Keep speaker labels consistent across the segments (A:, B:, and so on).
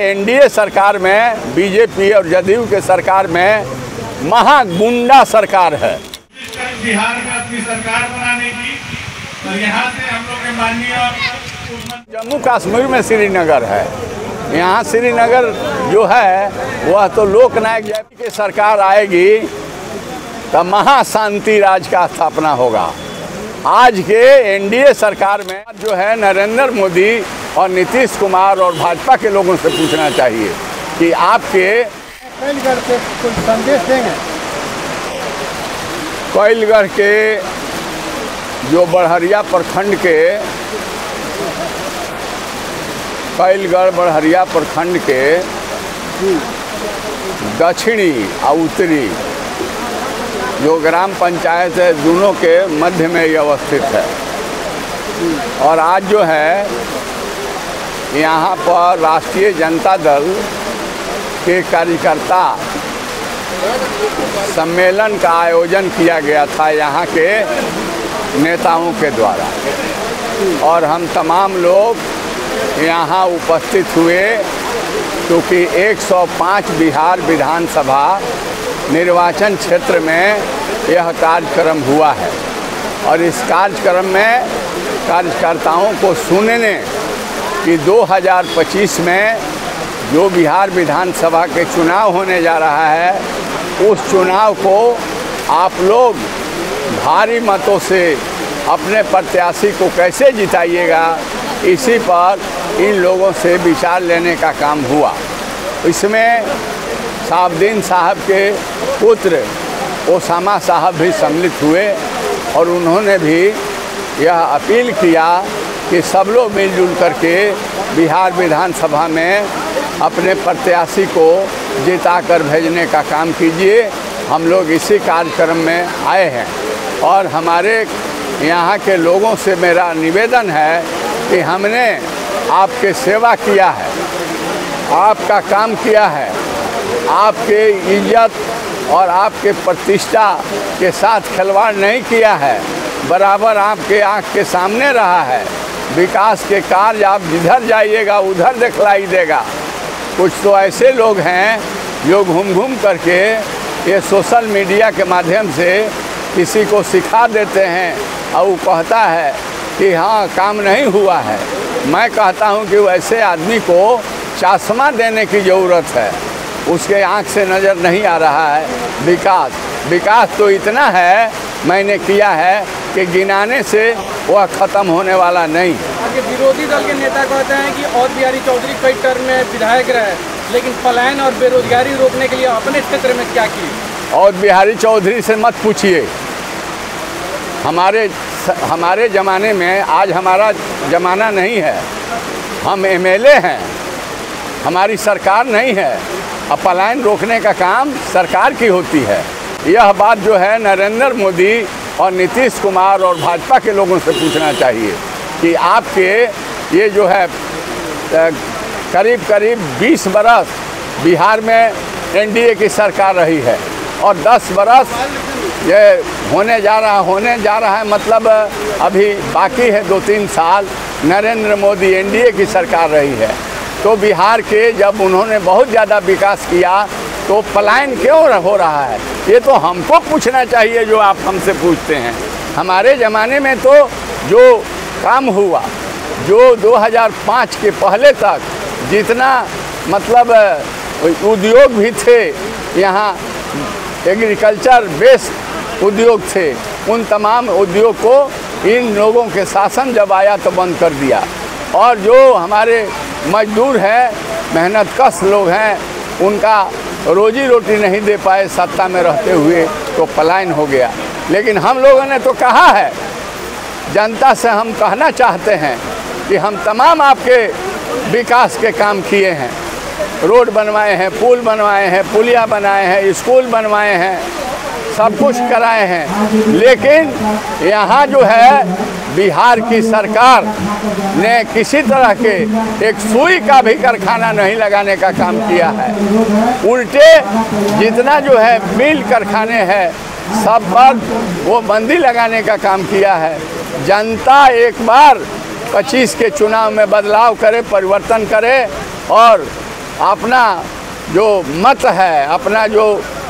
A: NDA सरकार में BJP और जदयू के सरकार में महागुंडा सरकार है।
B: बिहार में अपनी सरकार बनाने की और यहाँ से हम लोग के माननीय
A: जम्मू कश्मीर में श्रीनगर है। यहाँ श्रीनगर जो है वह तो लोकनायक जयप्रकाश की सरकार आएगी तो महाशांति राज का स्थापना होगा। आज के एनडीए सरकार में जो है नरेंद्र मोदी और नीतीश कुमार और भाजपा के लोगों से पूछना चाहिए कि आपके
C: कोइलगढ़ से कुछ संदेश देंगे।
A: कोइलगढ़ के जो बड़हरिया प्रखंड के दक्षिणी और उत्तरी जो ग्राम पंचायत है दोनों के मध्य में ये अवस्थित है। और आज जो है यहाँ पर राष्ट्रीय जनता दल के कार्यकर्ता सम्मेलन का आयोजन किया गया था यहाँ के नेताओं के द्वारा, और हम तमाम लोग यहाँ उपस्थित हुए क्योंकि 105 बिहार विधानसभा निर्वाचन क्षेत्र में यह कार्यक्रम हुआ है। और इस कार्यक्रम में कार्यकर्ताओं को सुनने कि 2025 में जो बिहार विधानसभा के चुनाव होने जा रहा है उस चुनाव को आप लोग भारी मतों से अपने प्रत्याशी को कैसे जिताइएगा, इसी पर इन लोगों से विचार लेने का काम हुआ। इसमें साहबुद्दीन साहब के पुत्र ओसामा साहब भी सम्मिलित हुए और उन्होंने भी यह अपील किया कि सब लोग मिलजुल करके बिहार विधानसभा में अपने प्रत्याशी को जिता कर भेजने का काम कीजिए। हम लोग इसी कार्यक्रम में आए हैं और हमारे यहाँ के लोगों से मेरा निवेदन है कि हमने आपके सेवा किया है, आपका काम किया है, आपके इज्जत और आपके प्रतिष्ठा के साथ खिलवाड़ नहीं किया है, बराबर आपके आँख के सामने रहा है। विकास के कार्य आप जिधर जाइएगा उधर दिखलाई देगा। कुछ तो ऐसे लोग हैं जो घूम घूम करके ये सोशल मीडिया के माध्यम से किसी को सिखा देते हैं और वो कहता है कि हाँ काम नहीं हुआ है। मैं कहता हूँ कि वैसे आदमी को चश्मा देने की ज़रूरत है, उसके आँख से नज़र नहीं आ रहा है। विकास तो इतना है मैंने किया है कि गिनाने से वह ख़त्म होने वाला नहीं।
C: विरोधी दल के नेता कहते हैं कि और बिहारी चौधरी कई टर्म में विधायक रहे, लेकिन पलायन और बेरोजगारी रोकने के लिए अपने क्षेत्र में क्या किए।
A: और बिहारी चौधरी से मत पूछिए। हमारे ज़माने में, आज हमारा ज़माना नहीं है, हम एमएलए हैं, हमारी सरकार नहीं है। अब पलायन रोकने का काम सरकार की होती है। यह बात जो है नरेंद्र मोदी और नीतीश कुमार और भाजपा के लोगों से पूछना चाहिए कि आपके ये जो है करीब 20 बरस बिहार में एनडीए की सरकार रही है और 10 बरस ये होने जा रहा है, मतलब अभी बाकी है 2-3 साल नरेंद्र मोदी एनडीए की सरकार रही है। तो बिहार के जब उन्होंने बहुत ज़्यादा विकास किया तो पलायन क्यों हो रहा है, ये तो हमको पूछना चाहिए जो आप हमसे पूछते हैं। हमारे ज़माने में तो जो काम हुआ, जो 2005 के पहले तक जितना मतलब उद्योग भी थे, यहाँ एग्रीकल्चर बेस्ड उद्योग थे, उन तमाम उद्योग को इन लोगों के शासन जब आया तो बंद कर दिया। और जो हमारे मजदूर हैं, मेहनतकश लोग हैं, उनका रोजी रोटी नहीं दे पाए सत्ता में रहते हुए, तो पलायन हो गया। लेकिन हम लोगों ने तो कहा है, जनता से हम कहना चाहते हैं कि हम तमाम आपके विकास के काम किए हैं, रोड बनवाए हैं, पुल बनवाए हैं, पुलिया बनाए हैं, स्कूल बनवाए हैं, सब कुछ कराए हैं। लेकिन यहाँ जो है बिहार की सरकार ने किसी तरह के एक सुई का भी कारखाना नहीं लगाने का काम किया है। उल्टे जितना जो है मिल कारखाने हैं सब पर वो बंदी लगाने का काम किया है। जनता एक बार 25 के चुनाव में बदलाव करे, परिवर्तन करे और अपना जो मत है, अपना जो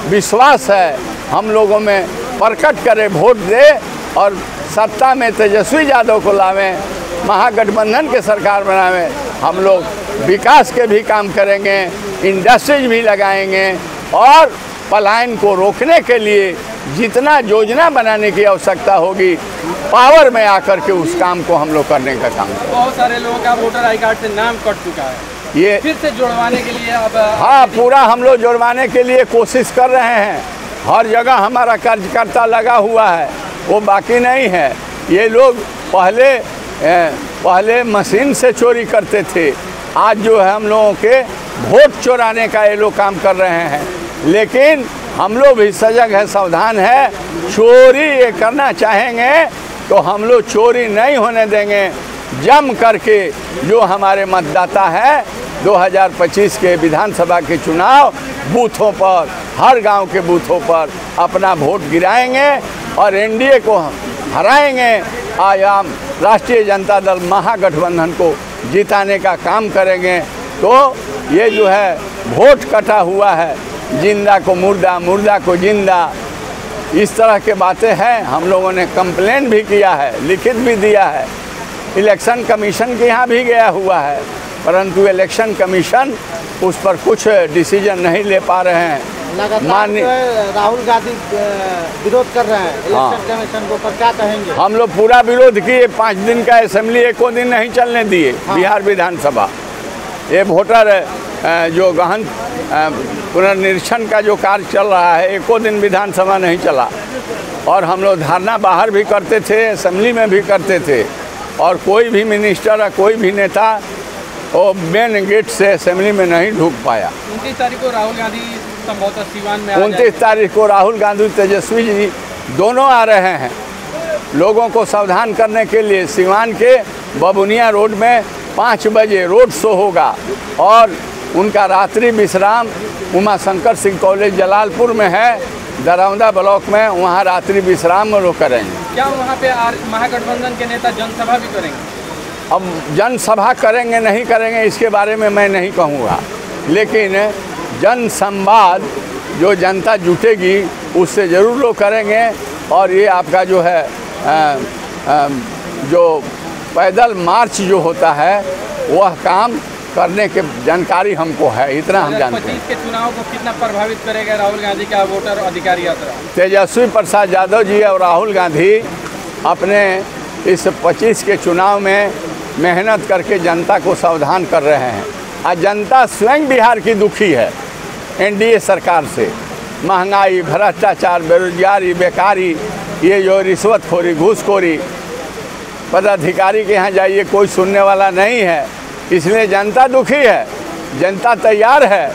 A: विश्वास है हम लोगों में प्रकट करे, वोट दे और सत्ता में तेजस्वी यादव को लावें, महागठबंधन के सरकार बनावें। हम लोग विकास के भी काम करेंगे, इंडस्ट्रीज भी लगाएंगे और पलायन को रोकने के लिए जितना योजना बनाने की आवश्यकता होगी पावर में आकर के उस काम को हम लोग करने का काम करेंगे।
C: बहुत सारे लोगों का वोटर आई कार्ड से नाम कट चुका है,
A: ये
C: फिर से जुड़वाने के लिए अब
A: हाँ, पूरा हम लोग जुड़वाने के लिए कोशिश कर रहे हैं। हर जगह हमारा कार्यकर्ता लगा हुआ है, वो बाकी नहीं है। ये लोग पहले मशीन से चोरी करते थे, आज जो है हम लोगों के वोट चुराने का ये लोग काम कर रहे हैं। लेकिन हम लोग भी सजग है, सावधान है। चोरी ये करना चाहेंगे तो हम लोग चोरी नहीं होने देंगे। जम करके जो हमारे मतदाता है 2025 के विधानसभा के चुनाव बूथों पर, हर गांव के बूथों पर अपना वोट गिराएंगे और एनडीए को हराएंगे। आयाम राष्ट्रीय जनता दल महागठबंधन को जिताने का काम करेंगे। तो ये जो है वोट कटा हुआ है, जिंदा को मुर्दा, मुर्दा को जिंदा, इस तरह के बातें हैं। हम लोगों ने कंप्लेन भी किया है, लिखित भी दिया है, इलेक्शन कमीशन के यहाँ भी गया हुआ है, परंतु इलेक्शन कमीशन उस पर कुछ डिसीजन नहीं ले पा रहे हैं।
D: माननीय राहुल गांधी विरोध कर रहे हैं इलेक्शन कमीशन को, पर क्या कहेंगे?
A: हम लोग पूरा विरोध किए, 5 दिन का असेंबली एको दिन नहीं चलने दिए। बिहार विधानसभा ये वोटर जो गहन पुनर्निरीक्षण का जो कार्य चल रहा है, एको दिन विधानसभा नहीं चला। और हम लोग धरना बाहर भी करते थे, असेंबली में भी करते थे, और कोई भी मिनिस्टर या कोई भी नेता वो मेन गेट से असेंबली में नहीं ढूक पाया।
C: 29 तारीख को राहुल गांधी संभवतः सीवान में
A: 29 तारीख को राहुल गांधी तेजस्वी जी दोनों आ रहे हैं लोगों को सावधान करने के लिए। सीवान के बबुनिया रोड में 5 बजे रोड शो होगा और उनका रात्रि विश्राम उमा शंकर सिंह कॉलेज जलालपुर में है, दरौंदा ब्लॉक में, वहाँ रात्रि विश्राम लोग करेंगे।
C: क्या वहाँ पे महागठबंधन के नेता जनसभा भी करेंगे?
A: अब जनसभा करेंगे नहीं करेंगे इसके बारे में मैं नहीं कहूँगा, लेकिन जन संवाद जो जनता जुटेगी उससे ज़रूर लोग करेंगे। और ये आपका जो है जो पैदल मार्च जो होता है वह काम करने के जानकारी हमको है, इतना हम जानते हैं।
C: 2025 के चुनाव को कितना प्रभावित करेगा राहुल गांधी का वोटर अधिकार यात्रा? तेजस्वी
A: प्रसाद यादव जी और राहुल गांधी अपने इस 25 के चुनाव में मेहनत करके जनता को सावधान कर रहे हैं। आज जनता स्वयं बिहार की दुखी है एनडीए सरकार से। महंगाई, भ्रष्टाचार, बेरोजगारी, बेकारी, ये जो रिश्वतखोरी, घूसखोरी, पदाधिकारी के यहाँ जाइए कोई सुनने वाला नहीं है, इसलिए जनता दुखी है। जनता तैयार है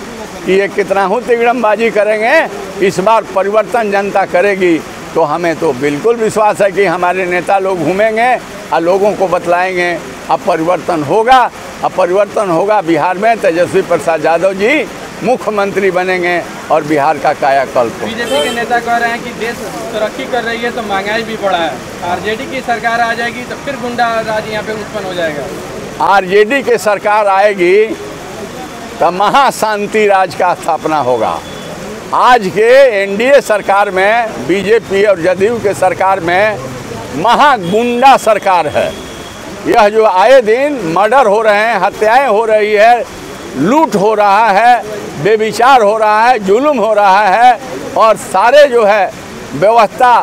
A: कि ये कितना ही तिगड़मबाजी करेंगे, इस बार परिवर्तन जनता करेगी। तो हमें तो बिल्कुल विश्वास है कि हमारे नेता लोग घूमेंगे और लोगों को बतलाएंगे अब परिवर्तन होगा। अब परिवर्तन होगा बिहार में, तेजस्वी प्रसाद यादव जी मुख्यमंत्री बनेंगे और बिहार का कायाकल्प।
C: बीजेपी के नेता कह रहे हैं कि देश तरक्की कर रही है तो महंगाई भी बढ़ा है, आरजेडी की सरकार आ जाएगी तो फिर गुंडा राज यहाँ पे उत्पन्न हो जाएगा।
A: आरजेडी की सरकार आएगी तो महाशांति राज का स्थापना होगा। आज के एनडीए सरकार में, बीजेपी और जदयू के सरकार में महागुंडा सरकार है। यह जो आए दिन मर्डर हो रहे हैं, हत्याएं हो रही है, लूट हो रहा है, बेविचार हो रहा है, जुल्म हो रहा है, और सारे जो है व्यवस्था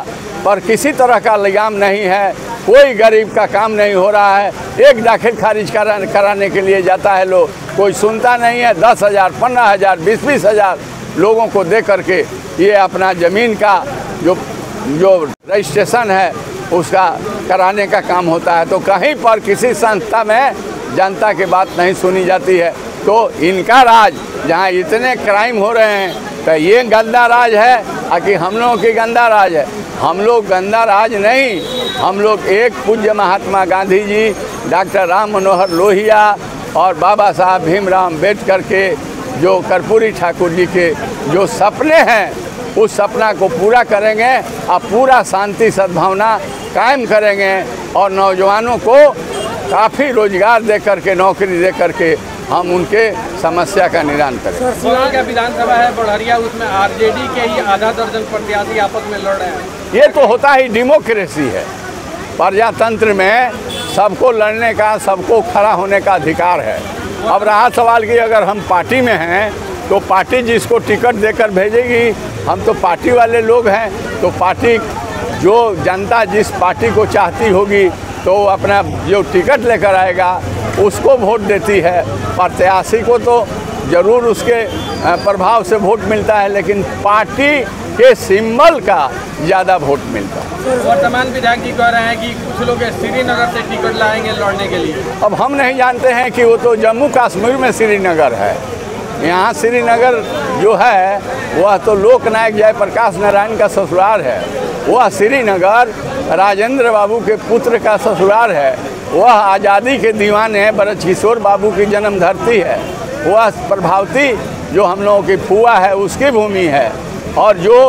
A: पर किसी तरह का लगाम नहीं है। कोई गरीब का काम नहीं हो रहा है। एक दाखिल खारिज कराने के लिए जाता है लोग, कोई सुनता नहीं है। 10,000, 15,000, 20-20 हज़ार लोगों को दे करके ये अपना ज़मीन का जो रजिस्ट्रेशन है उसका कराने का काम होता है। तो कहीं पर किसी संस्था में जनता की बात नहीं सुनी जाती है। तो इनका राज, जहाँ इतने क्राइम हो रहे हैं, तो ये गंदा राज है कि हम लोगों की गंदा राज है? हम लोग गंदा राज नहीं, हम लोग एक पूज्य महात्मा गांधी जी, डॉक्टर राम मनोहर लोहिया और बाबा साहब भीमराव अम्बेडकर के जो कर्पूरी ठाकुर जी के जो सपने हैं उस सपना को पूरा करेंगे और पूरा शांति सद्भावना कायम करेंगे और नौजवानों को काफ़ी रोजगार दे करके, नौकरी दे करके हम उनके समस्या का निदान करें।
C: बगल का विधानसभा है बढ़िया, उसमें आरजेडी के ही आधा दर्जन प्रत्याशी आपस में लड़ रहे हैं।
A: ये तो होता ही डेमोक्रेसी है। प्रजातंत्र में सबको लड़ने का, सबको खड़ा होने का अधिकार है। अब रहा सवाल कि अगर हम पार्टी में हैं तो पार्टी जिसको टिकट देकर भेजेगी, हम तो पार्टी वाले लोग हैं, तो पार्टी जो जनता जिस पार्टी को चाहती होगी तो अपना जो टिकट लेकर आएगा उसको वोट देती है। प्रत्याशी को तो ज़रूर उसके प्रभाव से वोट मिलता है, लेकिन पार्टी के सिंबल का ज़्यादा वोट मिलता है।
C: वर्तमान विधायक जी कह रहे हैं कि कुछ लोग श्रीनगर से टिकट लाएंगे लड़ने के लिए।
A: अब हम नहीं जानते हैं कि वो तो जम्मू कश्मीर में श्रीनगर है। यहाँ श्रीनगर जो है वह तो लोकनायक जयप्रकाश नारायण का ससुराल है। वह श्रीनगर राजेंद्र बाबू के पुत्र का ससुराल है। वह आज़ादी के दीवाने ब्रजकिशोर बाबू की जन्म धरती है। वह प्रभावती जो हम लोगों की फुआ है उसकी भूमि है। और जो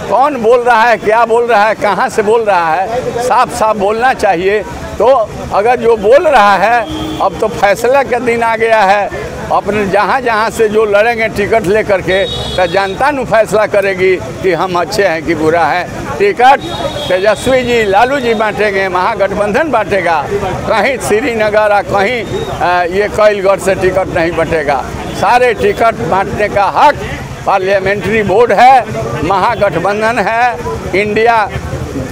A: कौन बोल रहा है, क्या बोल रहा है, कहाँ से बोल रहा है, साफ साफ बोलना चाहिए। तो अगर जो बोल रहा है, अब तो फैसला का दिन आ गया है। अपने जहाँ जहाँ से जो लड़ेंगे टिकट लेकर के, तो जनता नु फैसला करेगी कि हम अच्छे हैं कि बुरा है। टिकट तेजस्वी जी, लालू जी बांटेंगे, महागठबंधन बांटेगा। कहीं श्रीनगर और कहीं ये कैलगढ़ से टिकट नहीं बटेगा। सारे टिकट बांटने का हक पार्लियामेंट्री बोर्ड है, महागठबंधन है, इंडिया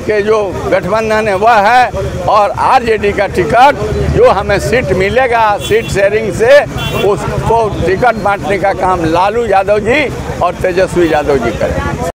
A: के जो गठबंधन है वह है, और आरजेडी का टिकट जो हमें सीट मिलेगा सीट शेयरिंग से, उसको टिकट बांटने का काम लालू यादव जी और तेजस्वी यादव जी करें।